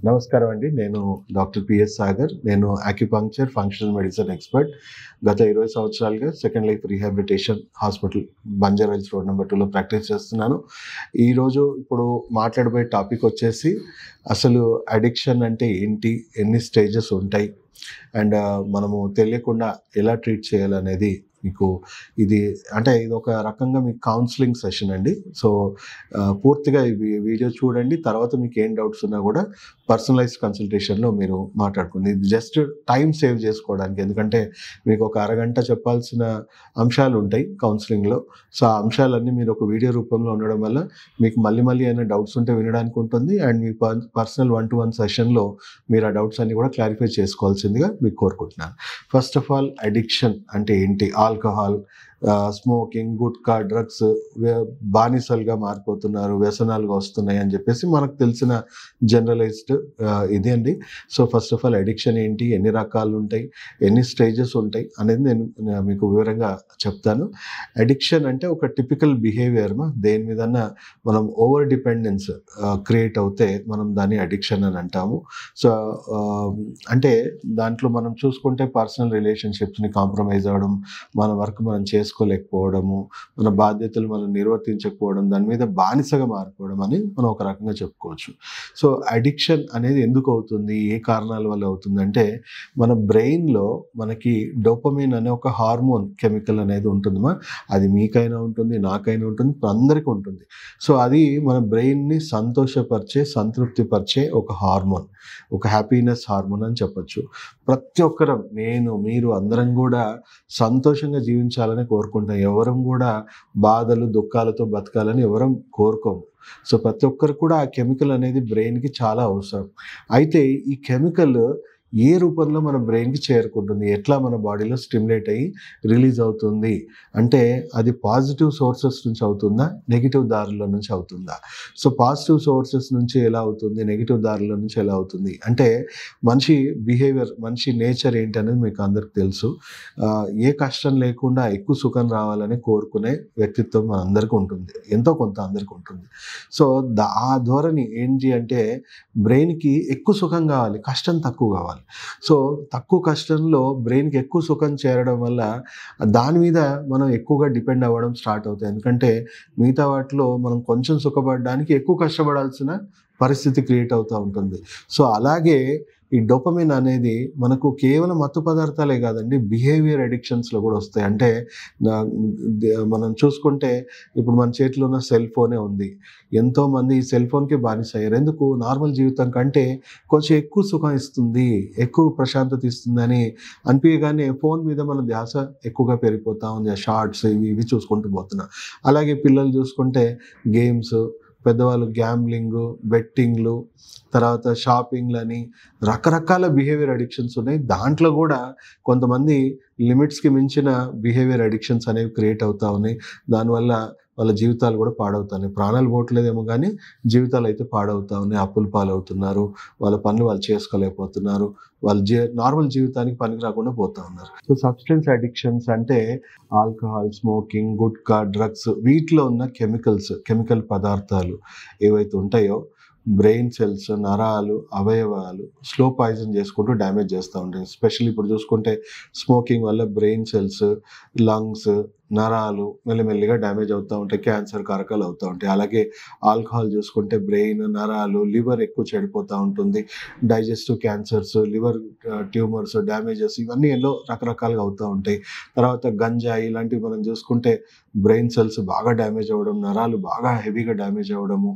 నమస్కారం అండి. నేను డాక్టర్ పిఎస్ సాగర్. నేను యాక్యుపంక్చర్, ఫంక్షనల్ మెడిసిన్ ఎక్స్పర్ట్. గత 20 సంవత్సరాలుగా second life rehabilitation hospital Banjara hills road number 2లో ప్రాక్టీస్ చేస్తున్నాను. ఇప్పుడు మాట్లాడబోయే టాపిక్ వచ్చేసి అసలు అడిక్షన్ అంటే ఏంటి? ఎన్ని స్టేజెస్ ఉంటాయి? అండ్ మనము తెలియకుండా ఎలా ట్రీట్ చేయాలనేది మీకు ఇది ఒక రకంగా మీకు కౌన్సిలింగ్ సెషన్ అండి. సో పూర్తిగా ఈ వీడియో చూడండి. తర్వాత మీకు ఏం డౌట్స్ ఉన్నా కూడా పర్సనలైజ్డ్ కన్సల్టేషన్లో మీరు మాట్లాడుకోండి. ఇది జస్ట్ టైం సేవ్ చేసుకోవడానికి. ఎందుకంటే మీకు ఒక అరగంట చెప్పాల్సిన అంశాలు ఉంటాయి కౌన్సిలింగ్లో. సో ఆ అంశాలన్నీ మీరు ఒక వీడియో రూపంలో ఉండడం వల్ల మీకు మళ్ళీ ఏమైనా డౌట్స్ ఉంటే వినడానికి ఉంటుంది. అండ్ మీ పర్సనల్ 1-to-1 సెషన్లో మీరు ఆ డౌట్స్ అన్ని కూడా క్లారిఫై చేసుకోవాల్సిందిగా మీకు కోరుకుంటున్నాను. ఫస్ట్ ఆఫ్ ఆల్, అడిక్షన్ అంటే ఏంటి? ఆల్కహాల్, స్మోకింగ్, గుట్కా, డ్రగ్స్ బానిసలుగా మారిపోతున్నారు, వ్యసనాలుగా వస్తున్నాయి అని చెప్పేసి మనకు తెలిసిన జనరలైజ్డ్ ఇది అండి. So first of all, addiction ఏంటి, ఎన్ని రకాలు ఉంటాయి, ఎన్ని స్టేజెస్ ఉంటాయి అనేది నేను మీకు వివరంగా చెప్తాను. అడిక్షన్ అంటే ఒక టిపికల్ బిహేవియర్. దేని మీదన్నా మనం ఓవర్ డిపెండెన్స్ క్రియేట్ అవుతే మనం దాన్ని అడిక్షన్ అని అంటాము. సో అంటే దాంట్లో మనం చూసుకుంటే పర్సనల్ రిలేషన్షిప్స్ని కాంప్రమైజ్ అవ్వడం, మన వర్క్ మనం చేసుకోలేకపోవడము, మన బాధ్యతలు మనం నిర్వర్తించకపోవడం, దాని మీద బానిసగా మారిపోవడం అని మనం ఒక రకంగా చెప్పుకోవచ్చు. సో అడిక్షన్ అనేది ఎందుకు అవుతుంది, ఏ కారణాల వల్ల అవుతుంది అంటే, మన బ్రెయిన్లో మనకి డోపమైన్ అనే ఒక హార్మోన్ కెమికల్ అనేది ఉంటుందమ్మా. అది మీకైనా ఉంటుంది, నాకైనా ఉంటుంది, అందరికీ ఉంటుంది. సో అది మన బ్రెయిన్ని సంతోషపరిచే, సంతృప్తిపరిచే ఒక హార్మోన్, ఒక హ్యాపీనెస్ హార్మోన్ అని చెప్పచ్చు. ప్రతి ఒక్కరం, నేను, మీరు అందరం కూడా సంతోషంగా జీవించాలని కోరుకుంటాం. ఎవరం కూడా బాధలు, దుఃఖాలతో బతకాలని ఎవరం కోరుకోము. సో ప్రతి ఒక్కరు కూడా ఆ కెమికల్ అనేది బ్రెయిన్కి చాలా అవసరం. అయితే ఈ కెమికల్ ఏ రూపంలో మన బ్రెయిన్కి చేరుకుంటుంది, ఎట్లా మన బాడీలో స్టిమ్యులేట్ అయ్యి రిలీజ్ అవుతుంది అంటే, అది పాజిటివ్ సోర్సెస్ నుంచి అవుతుందా, నెగిటివ్ దారుల నుంచి అవుతుందా? సో పాజిటివ్ సోర్సెస్ నుంచి ఎలా అవుతుంది, నెగిటివ్ దారుల నుంచి ఎలా అవుతుంది అంటే, మనిషి బిహేవియర్, మనిషి నేచర్ ఏంటి అనేది మీకు అందరికి తెలుసు. ఏ కష్టం లేకుండా ఎక్కువ సుఖం రావాలని కోరుకునే వ్యక్తిత్వం మన అందరికీ ఉంటుంది, ఎంతో కొంత అందరికీ ఉంటుంది. సో ఆ ధోరణి ఏంటి అంటే, బ్రెయిన్కి ఎక్కువ సుఖం కావాలి, కష్టం తక్కువ కావాలి. సో తక్కువ కష్టంలో బ్రెయిన్కి ఎక్కువ సుఖం చేరడం వల్ల దాని మీద మనం ఎక్కువగా డిపెండ్ అవ్వడం స్టార్ట్ అవుతాయి. ఎందుకంటే మిగతా వాటిలో మనం కొంచెం సుఖపడడానికి ఎక్కువ కష్టపడాల్సిన పరిస్థితి క్రియేట్ అవుతూ ఉంటుంది. సో అలాగే ఈ డోపమైన్ అనేది మనకు కేవలం మత్తు పదార్థాలే కాదండి, బిహేవియర్ అడిక్షన్స్లో కూడా వస్తాయి. అంటే మనం చూసుకుంటే ఇప్పుడు మన చేతిలో ఉన్న సెల్ ఫోనే ఉంది. ఎంతోమంది ఈ సెల్ ఫోన్కి బానిస అయ్యారు. ఎందుకు? నార్మల్ జీవితం కంటే కొంచెం ఎక్కువ సుఖం ఇస్తుంది, ఎక్కువ ప్రశాంతత ఇస్తుంది అని అనిపించగానే ఫోన్ మీద మన ధ్యాస ఎక్కువగా పెరిగిపోతూ ఉంది. షార్ట్స్ ఇవి చూసుకుంటూ పోతున్నాం. అలాగే పిల్లలు చూసుకుంటే గేమ్స్, పెద్దవాళ్ళు గ్యాంబ్లింగ్, బెట్టింగ్లు, తర్వాత షాపింగ్లని, రకరకాల బిహేవియర్ అడిక్షన్స్ ఉన్నాయి. దాంట్లో కూడా కొంతమంది లిమిట్స్కి మించిన బిహేవియర్ అడిక్షన్స్ అనేవి క్రియేట్ అవుతూ ఉన్నాయి. దానివల్ల వాళ్ళ జీవితాలు కూడా పాడవుతున్నాయి. ప్రాణాలు పోవట్లేదేమో కానీ జీవితాలు అయితే పాడవుతూ ఉన్నాయి. అప్పుల పాలవుతున్నారు, వాళ్ళ పనులు వాళ్ళు చేసుకోలేకపోతున్నారు, వాళ్ళ నార్మల్ జీవితానికి పనికి రాకుండా పోతూ ఉన్నారు. సో సబ్స్టెన్స్ అడిక్షన్స్ అంటే ఆల్కహాల్, స్మోకింగ్, గుట్కా, డ్రగ్స్, వీటిలో ఉన్న కెమికల్ పదార్థాలు ఏవైతే ఉంటాయో బ్రెయిన్ సెల్స్, నరాలు, అవయవాలు స్లో పాయిజన్ చేసుకుంటూ డ్యామేజ్ చేస్తూ ఉంటాయి. ఎస్పెషల్లీ ఇప్పుడు చూసుకుంటే స్మోకింగ్ వల్ల బ్రెయిన్ సెల్స్, లంగ్స్, నరాలు మెల్లిమెల్లిగా డ్యామేజ్ అవుతూ ఉంటాయి, క్యాన్సర్ కారకాలు అవుతూ ఉంటాయి. అలాగే ఆల్కహాల్ చూసుకుంటే బ్రెయిన్, నరాలు, లివర్ ఎక్కువ చెడిపోతూ ఉంటుంది. Digestive cancers, liver tumours, damages, ఇవన్నీ ఎన్నో రకరకాలుగా అవుతూ ఉంటాయి. తర్వాత గంజాయి ఇలాంటివి మనం చూసుకుంటే బ్రెయిన్ సెల్స్ బాగా డ్యామేజ్ అవ్వడం, నరాలు బాగా హెవీగా డ్యామేజ్ అవ్వడము.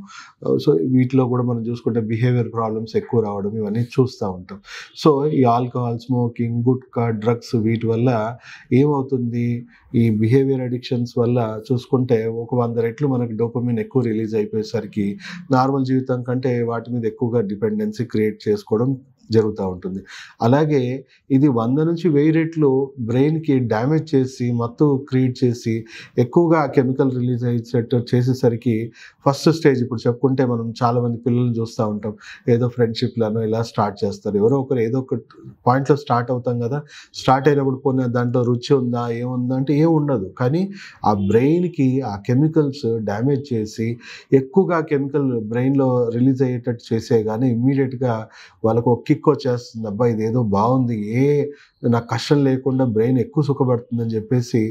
సో వీటిలో కూడా మనం చూసుకుంటే బిహేవియర్ ప్రాబ్లమ్స్ ఎక్కువ రావడం, ఇవన్నీ చూస్తూ ఉంటాం. సో ఈ ఆల్కహాల్, స్మోకింగ్, గుట్కా, డ్రగ్స్ వీటి వల్ల ఏమవుతుంది, ఈ బిహేవియర్ అడిక్షన్స్ వల్ల చూసుకుంటే ఒక 100 రెట్లు మనకి డోపమైన్ ఎక్కువ రిలీజ్ అయిపోయేసరికి నార్మల్ జీవితం కంటే వాటి మీద ఎక్కువగా డిపెండెన్సీ క్రియేట్ చేసుకోవడం జరుగుతూ ఉంటుంది. అలాగే ఇది 100 నుంచి 1000 రెట్లు బ్రెయిన్‌కి డ్యామేజ్ చేసి, మత్తు క్రియేట్ చేసి, ఎక్కువగా కెమికల్ రిలీజ్ అయ్యేటట్టు చేసేసరికి ఫస్ట్ స్టేజ్ ఇప్పుడు చెప్పుకుంటే మనం చాలామంది పిల్లల్ని చూస్తూ ఉంటాం. ఏదో ఫ్రెండ్‌షిప్‌లను ఇలా స్టార్ట్ చేస్తారు. ఎవరో ఒకరు ఏదో ఒక పాయింట్‌లో స్టార్ట్ అవుతాం కదా! స్టార్ట్ అయినప్పుడు పోనీ దాంట్లో రుచి ఉందా? ఏముందా? అంటే ఏం ఉండదు. కానీ ఆ బ్రెయిన్‌కి ఆ కెమికల్స్ డ్యామేజ్ చేసి, ఎక్కువగా కెమికల్ బ్రెయిన్‌లో రిలీజ్ అయ్యేటట్టు చేసేయగానే ఇమ్మీడియేట్‌గా వాళ్ళకు ఒక కిక్ వచ్చేస్తుంది. అబ్బా! ఇదేదో బావుంది. నాకు కష్టం లేకుండా బ్రెయిన్ ఎక్కువ సుఖపడుతుందని చెప్పేసి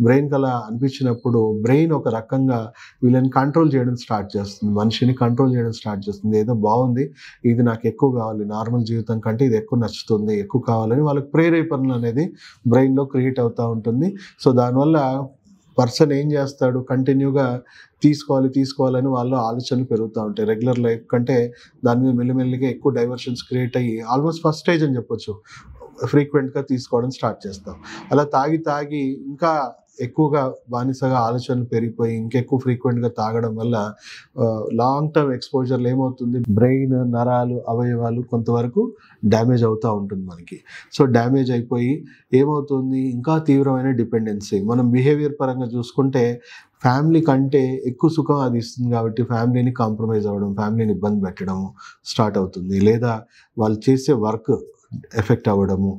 బ్రెయిన్‌కి అలా అనిపించినప్పుడు బ్రెయిన్ ఒక రకంగా వీళ్ళని కంట్రోల్ చేయడం స్టార్ట్ చేస్తుంది. మనిషిని కంట్రోల్ చేయడం స్టార్ట్ చేస్తుంది. ఏదో బావుంది. ఇది నాకు ఎక్కువ కావాలి. నార్మల్ జీవితం కంటే ఇది ఎక్కువ నచ్చుతుంది. ఎక్కువ కావాలని వాళ్ళకి ప్రేరేపణలు అనేది బ్రెయిన్‌లో క్రియేట్ అవుతా ఉంటుంది. సో, దానివల్ల పర్సన్ ఏం చేస్తాడు, కంటిన్యూగా తీసుకోవాలని వాళ్ళలో ఆలోచనలు పెరుగుతా ఉంటాయి. రెగ్యులర్ లైఫ్ కంటే దాని మీద మెల్లిమెల్లిగా ఎక్కువ డైవర్షన్స్ క్రియేట్ అయ్యి ఆల్మోస్ట్ ఫస్ట్ స్టేజ్ అని చెప్పొచ్చు. ఫ్రీక్వెంట్‌గా తీసుకోవడం స్టార్ట్ చేస్తాం. అలా తాగి ఇంకా ఎక్కువగా బానిసగా ఆలోచనలు పెరిగిపోయి ఇంకెక్కువ ఫ్రీక్వెంట్‌గా తాగడం వల్ల లాంగ్ టర్మ్ ఎక్స్‌పోజర్‌లో ఏమవుతుంది, బ్రెయిన్, నరాలు, అవయవాలు కొంతవరకు డ్యామేజ్ అవుతా ఉంటుంది మనకి. సో, డ్యామేజ్ అయిపోయి ఏమవుతుంది, ఇంకా తీవ్రమైన డిపెండెన్సీ. మనం బిహేవియర్ పరంగా చూసుకుంటే ఫ్యామిలీ కంటే ఎక్కువ సుఖం అది ఇస్తుంది కాబట్టి ఫ్యామిలీని కాంప్రమైజ్ అవ్వడం, ఫ్యామిలీని ఇబ్బంది పెట్టడం స్టార్ట్ అవుతుంది. లేదా వాళ్ళు చేసే వర్క్ ఎఫెక్ట్ అవ్వడము.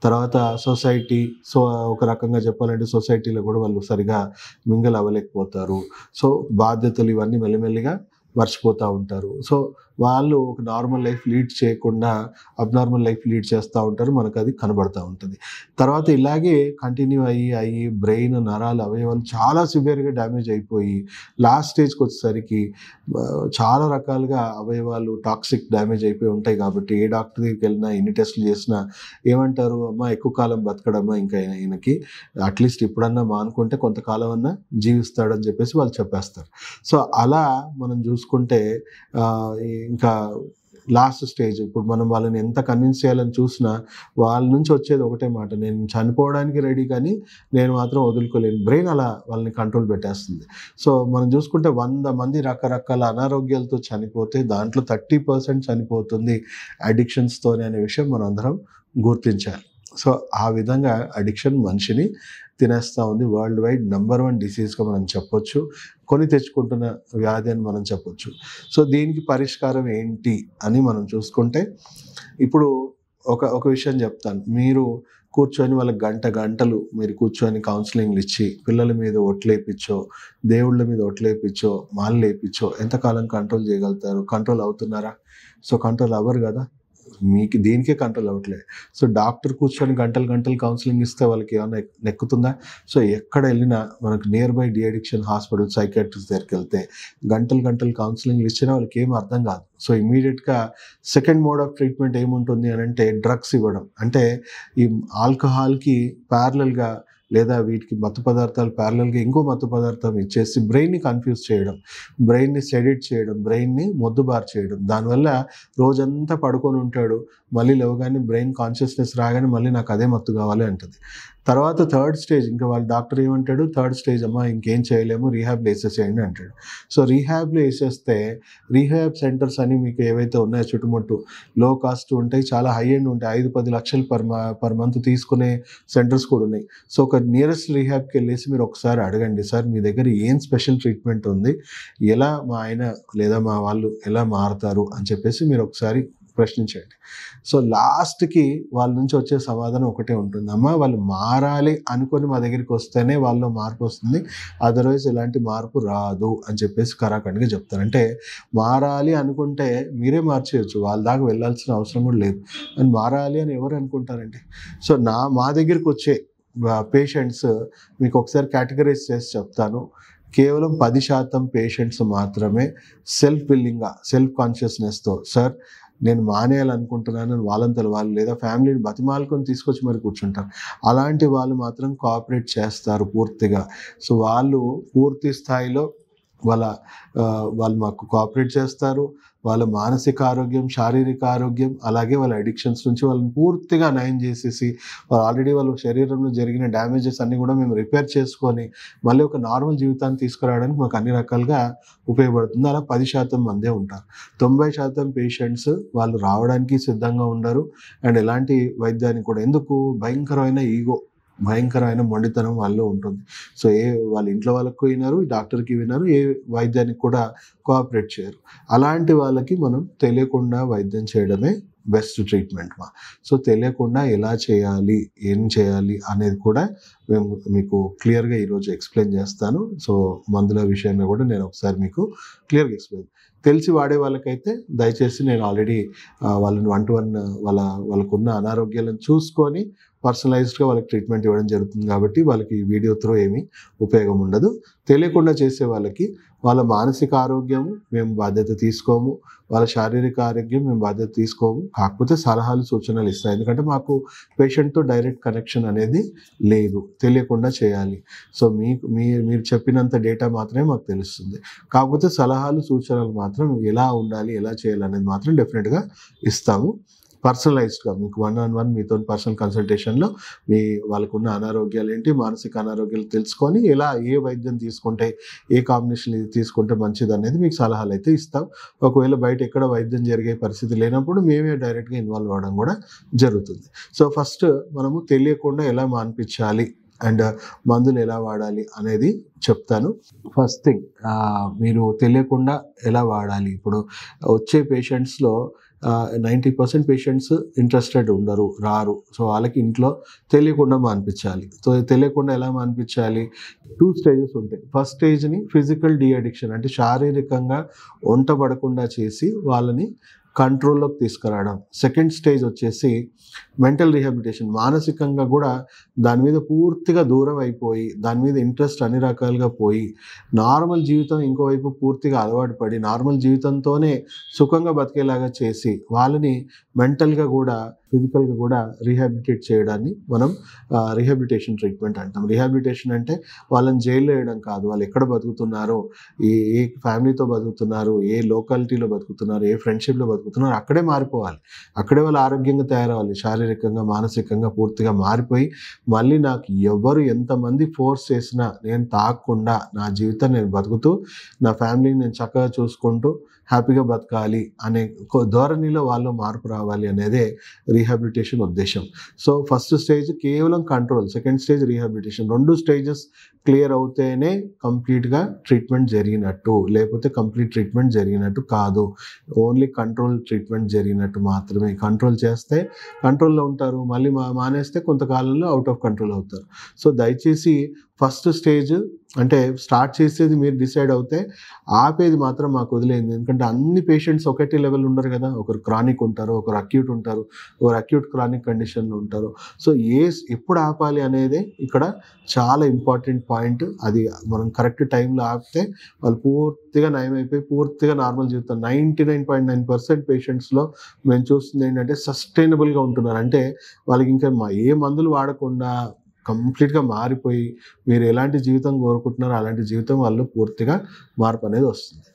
తర్వాత సొసైటీ, ఒక రకంగా చెప్పాలంటే సొసైటీలో కూడా వాళ్ళు సరిగా మింగిల్ అవ్వలేకపోతారు. సో, బాధ్యతలు ఇవన్నీ మెల్లిమెల్లిగా మర్చిపోతూ ఉంటారు. సో, వాళ్ళు ఒక నార్మల్ లైఫ్ లీడ్ చేయకుండా అబ్నార్మల్ లైఫ్ లీడ్ చేస్తూ ఉంటారు. మనకు అది కనబడతా ఉంటుంది. తర్వాత ఇలాగే కంటిన్యూ అయ్యి బ్రెయిన్, నరాలు, అవయవాలు చాలా సివియర్‌గా డ్యామేజ్ అయిపోయి లాస్ట్ స్టేజ్‌కి వచ్చేసరికి చాలా రకాలుగా అవయవాలు టాక్సిక్ డ్యామేజ్ అయిపోయి ఉంటాయి కాబట్టి ఏ డాక్టర్ దగ్గరికి వెళ్ళినా, ఎన్ని టెస్టులు చేసినా ఏమంటారు, అమ్మా ఎక్కువ కాలం బతకడమ్మా ఇంకా ఈయనకి, అట్లీస్ట్ ఇప్పుడన్నా మానుకుంటే కొంతకాలం అన్నా జీవిస్తాడని చెప్పేసి వాళ్ళు చెప్పేస్తారు. సో, అలా మనం చూసుకుంటే ఇంకా లాస్ట్ స్టేజ్ ఇప్పుడు మనం వాళ్ళని ఎంత కన్విన్స్ చేయాలని చూసినా వాళ్ళ నుంచి వచ్చేది ఒకటే మాట, నేను చనిపోవడానికి రెడీ కానీ నేను మాత్రం వదులుకోలేను. బ్రెయిన్ అలా వాళ్ళని కంట్రోల్ పెట్టేస్తుంది. సో, మనం చూసుకుంటే 100 మంది రకరకాల అనారోగ్యాలతో చనిపోతే దాంట్లో 30% చనిపోతుంది అడిక్షన్స్తోనే అనే విషయం మనం అందరం గుర్తించాలి. సో, ఆ విధంగా అడిక్షన్ మనిషిని తినేస్తూ ఉంది. వరల్డ్ వైడ్ నంబర్ 1 డిసీజ్‌గా మనం చెప్పొచ్చు. కొని తెచ్చుకుంటున్న వ్యాధి అని మనం చెప్పొచ్చు. సో, దీనికి పరిష్కారం ఏంటి అని మనం చూసుకుంటే, ఇప్పుడు ఒక విషయం చెప్తాను. మీరు కూర్చొని వాళ్ళకి గంటలు మీరు కూర్చొని కౌన్సిలింగ్‌లు ఇచ్చి పిల్లల మీద ఒట్లేపిచ్చో, దేవుళ్ళ మీద ఒట్లేపిచ్చో, మాలలేపిచ్చో ఎంతకాలం కంట్రోల్ చేయగలుగుతారు? కంట్రోల్ అవుతున్నారా? సో, కంట్రోల్ అవ్వరు కదా! మీకు దీనికే కంట్రోల్ అవ్వట్లేదు. సో, డాక్టర్ కూర్చొని గంటలు కౌన్సిలింగ్ ఇస్తే వాళ్ళకి ఏమన్నా నెక్కుతుందా? సో, ఎక్కడ వెళ్ళినా మనకు near by the addiction hospital, psychiatrist దగ్గరికెళ్తే గంటలు కౌన్సిలింగ్‌లు ఇచ్చినా వాళ్ళకి ఏమి అర్థం కాదు. సో, ఇమ్మీడియేట్‌గా సెకండ్ మోడ్ ఆఫ్ ట్రీట్మెంట్ ఏముంటుంది అనంటే డ్రగ్స్ ఇవ్వడం. అంటే ఈ ఆల్కహాల్‌కి ప్యారలల్‌గా లేదా వీటికి మత్తు పదార్థాలు ప్యారలల్‌గా ఇంకో మత్తు పదార్థం ఇచ్చేసి బ్రెయిన్‌ని కన్‌ఫ్యూజ్ చేయడం, బ్రెయిన్‌ని సెడేట్ చేయడం, బ్రెయిన్‌ని మొద్దుబారు చేయడం. దానివల్ల రోజంతా పడుకొని ఉంటాడు. మళ్ళీ లేవగానే బ్రెయిన్ కాన్షియస్‌నెస్ రాగానే మళ్ళీ నాకు అదే మత్తు కావాలి అంటది. తర్వాత థర్డ్ స్టేజ్ ఇంకా వాళ్ళ డాక్టర్ ఏమంటాడు, థర్డ్ స్టేజ్ అమ్మా ఇంకేం చేయలేము, రీహాబ్‌లో ఏసేసేయండి అంటాడు. సో, రీహాబ్‌లో ఏసేస్తే రీహాబ్ సెంటర్స్ అని మీకు ఏవైతే ఉన్నాయో చుట్టుముట్టు లో కాస్ట్ ఉంటాయి, చాలా హై ఎండ్ ఉంటాయి. 5-10 లక్షలు పర్ మంత్ తీసుకునే సెంటర్స్ కూడా ఉన్నాయి. సో, ఒక నియరెస్ట్ రీహాబ్‌కి వెళ్ళేసి మీరు ఒకసారి అడగండి, సార్ మీ దగ్గర ఏం స్పెషల్ ట్రీట్మెంట్ ఉంది, ఎలా మా ఆయన లేదా మా వాళ్ళు ఎలా మారుతారు అని చెప్పేసి మీరు ఒకసారి ప్రశ్నించండి. సో, లాస్ట్‌కి వాళ్ళ నుంచి వచ్చే సమాధానం ఒకటే ఉంటుంది, అమ్మ వాళ్ళు మారాలి అనుకొని మా దగ్గరికి వస్తేనే వాళ్ళలో మార్పు వస్తుంది, అదర్వైజ్ ఎలాంటి మార్పు రాదు అని చెప్పేసి కరాఖండిగా చెప్తారు. అంటే మారాలి అనుకుంటే మీరే మార్చేయచ్చు, వాళ్ళ దాకా వెళ్ళాల్సిన అవసరం కూడా లేదు. అని మారాలి అని ఎవరు అనుకుంటారండి? సో, మా దగ్గరికి వచ్చే పేషెంట్స్ మీకు ఒకసారి కేటగరైజ్ చేసి చెప్తాను. కేవలం 10% పేషెంట్స్ మాత్రమే సెల్ఫ్ విల్లింగ్‌గా, సెల్ఫ్ కాన్షియస్‌నెస్‌తో సార్ నేను మానేయాలనుకుంటున్నాను వాళ్ళంతట వాళ్ళు, లేదా ఫ్యామిలీని బతిమాలుకొని తీసుకొచ్చి మరి కూర్చుంటారు. అలాంటి వాళ్ళు మాత్రం కోఆపరేట్ చేస్తారు పూర్తిగా. సో, వాళ్ళు పూర్తి స్థాయిలో వాళ్ళు మాకు కోఆపరేట్ చేస్తారు. వాళ్ళ మానసిక ఆరోగ్యం, శారీరక ఆరోగ్యం, అలాగే వాళ్ళ అడిక్షన్స్ నుంచి వాళ్ళని పూర్తిగా నయం చేసేసి ఆల్రెడీ వాళ్ళ శరీరంలో జరిగిన డ్యామేజెస్ అన్నీ కూడా మేము రిపేర్ చేసుకొని మళ్ళీ ఒక నార్మల్ జీవితాన్ని తీసుకురావడానికి మాకు అన్ని రకాలుగా ఉపయోగపడుతుంది. అలా 10% మందే ఉంటారు. 90% పేషెంట్స్ వాళ్ళు రావడానికి సిద్ధంగా ఉండరు. అండ్ ఎలాంటి వైద్యానికి కూడా ఎందుకు భయంకరమైన ఈగో, భయంకరమైన మొండితనం వాళ్ళలో ఉంటుంది. సో వాళ్ళ ఇంట్లో వాళ్ళకు వినరు, డాక్టర్కి వినరు, ఏ వైద్యానికి కూడా కోఆపరేట్ చేయరు. అలాంటి వాళ్ళకి మనం తెలియకుండా వైద్యం చేయడమే బెస్ట్ ట్రీట్మెంట్ సో తెలియకుండా ఎలా చేయాలి, ఏం చేయాలి అనేది కూడా మేము మీకు క్లియర్గా ఈరోజు ఎక్స్ప్లెయిన్ చేస్తాను. సో మందుల విషయంలో కూడా నేను ఒకసారి మీకు క్లియర్గా ఎక్స్ప్లెయిన్ తెలిసి వాడే వాళ్ళకైతే దయచేసి నేను ఆల్రెడీ వాళ్ళని 1-to-1 వాళ్ళకున్న అనారోగ్యాలను చూసుకొని పర్సనలైజ్డ్గా వాళ్ళకి ట్రీట్మెంట్ ఇవ్వడం జరుగుతుంది. కాబట్టి వాళ్ళకి వీడియో త్రూ ఏమీ ఉపయోగం ఉండదు. తెలియకుండా చేసే వాళ్ళకి వాళ్ళ మానసిక ఆరోగ్యము మేము బాధ్యత తీసుకోము, వాళ్ళ శారీరక ఆరోగ్యం మేము బాధ్యత తీసుకోము. కాకపోతే సలహాలు, సూచనలు ఇస్తాయి. ఎందుకంటే మాకు పేషెంట్తో డైరెక్ట్ కనెక్షన్ అనేది లేదు, తెలియకుండా చేయాలి. సో మీరు చెప్పినంత డేటా మాత్రమే మాకు తెలుస్తుంది. కాకపోతే సలహాలు, సూచనలు మాత్రం ఎలా ఉండాలి, ఎలా చేయాలి అనేది మాత్రం డెఫినెట్గా ఇస్తాము. పర్సనలైజ్డ్గా మీకు 1-on-1 మీతో పర్సనల్ కన్సల్టేషన్లో వాళ్ళకున్న అనారోగ్యాలు ఏంటి, మానసిక అనారోగ్యాలు తెలుసుకొని ఏ వైద్యం తీసుకుంటే, ఏ కాంబినేషన్ ఇది తీసుకుంటే మంచిది అనేది మీకు సలహాలు అయితే ఇస్తాం. ఒకవేళ బయట ఎక్కడ వైద్యం జరిగే పరిస్థితి లేనప్పుడు మేమే డైరెక్ట్గా ఇన్వాల్వ్ అవ్వడం కూడా జరుగుతుంది. సో ఫస్ట్ మనము తెలియకుండా ఎలా మాన్పించాలి అండ్ మందులు ఎలా వాడాలి అనేది చెప్తాను. ఫస్ట్ థింగ్, మీరు తెలియకుండా ఎలా వాడాలి. ఇప్పుడు వచ్చే పేషెంట్స్లో 90% పేషెంట్స్ ఇంట్రెస్టెడ్ ఉండరు, రారు. సో వాళ్ళకి ఇంట్లో తెలియకుండా మాన్పించాలి. సో తెలియకుండా ఎలా మాన్పించాలి? 2 స్టేజెస్ ఉంటాయి. ఫస్ట్ స్టేజ్ని ఫిజికల్ డీ అడిక్షన్ అంటే శారీరకంగా వంటబడకుండా చేసి వాళ్ళని కంట్రోల్లోకి తీసుకురావడం. సెకండ్ స్టేజ్ వచ్చేసి మెంటల్ రీహాబిలిటేషన్, మానసికంగా కూడా దాని మీద పూర్తిగా దూరం అయిపోయి, దాని మీద ఇంట్రెస్ట్ అన్ని రకాలుగా పోయి, నార్మల్ జీవితం ఇంకోవైపు పూర్తిగా అలవాటు పడి నార్మల్ జీవితంతోనే సుఖంగా బతికేలాగా చేసి వాళ్ళని మెంటల్గా కూడా ఫిజికల్గా కూడా రీహాబిలిటేట్ చేయడాన్ని మనం రీహాబిలిటేషన్ ట్రీట్మెంట్ అంటాం. రీహాబిలిటేషన్ అంటే వాళ్ళని జైల్లో వేయడం కాదు, వాళ్ళు ఎక్కడ బతుకుతున్నారో, ఏ ఫ్యామిలీతో బతుకుతున్నారు, ఏ లోకాలిటీలో బతుకుతున్నారు, ఏ ఫ్రెండ్షిప్లో బతుకుతున్నారు, అక్కడే మారిపోవాలి. అక్కడే వాళ్ళు ఆరోగ్యంగా తయారవ్వాలి, శారీరకంగా, మానసికంగా పూర్తిగా మారిపోయి మళ్ళీ నాకు ఎవరు ఎంతమంది ఫోర్స్ చేసినా నేను తాగకుండా నా జీవితం నేను బతుకుతూ నా ఫ్యామిలీని నేను చక్కగా చూసుకుంటూ హ్యాపీగా బతకాలి అనే ధోరణిలో వాళ్ళు మార్పు రావాలి అనేదే రీహాబిలిటేషన్ ఉద్దేశం. సో ఫస్ట్ స్టేజ్ కేవలం control, second stage rehabilitation. 2 stages clear అవుతేనే కంప్లీట్గా ట్రీట్మెంట్ జరిగినట్టు, లేకపోతే కంప్లీట్ ట్రీట్మెంట్ జరిగినట్టు కాదు. ఓన్లీ కంట్రోల్ ట్రీట్మెంట్ జరిగినట్టు మాత్రమే. కంట్రోల్ చేస్తే కంట్రోల్లో ఉంటారు, మళ్ళీ మానేస్తే కొంతకాలంలో అవుట్ ఆఫ్ కంట్రోల్ అవుతారు. సో దయచేసి ఫస్ట్ స్టేజ్ అంటే స్టార్ట్ చేసేది మీరు డిసైడ్ అవుతే ఆపేది మాత్రం మాకు వదిలేయండి. ఎందుకంటే అన్ని పేషెంట్స్ ఒకటి లెవెల్ ఉండరు కదా, ఒకరు క్రానిక్ ఉంటారు, ఒకరు అక్యూట్ ఉంటారు, ఒకరు అక్యూట్ క్రానిక్ కండిషన్లో ఉంటారు. సో ఎప్పుడు ఆపాలి అనేది ఇక్కడ చాలా ఇంపార్టెంట్ పాయింట్. అది మనం కరెక్ట్ టైంలో ఆపితే వాళ్ళు పూర్తిగా నయమైపోయి పూర్తిగా నార్మల్ జీవితం 99.9% పేషెంట్స్లో మేము చూస్తుంది ఏంటంటే సస్టైనబుల్గా ఉంటున్నారు. అంటే వాళ్ళకి ఇంకా ఏ మందులు వాడకుండా కంప్లీట్గా మారిపోయి మీరు ఎలాంటి జీవితం కోరుకుంటున్నారో అలాంటి జీవితం వాళ్ళు పూర్తిగా మార్పు అనేది వస్తుంది.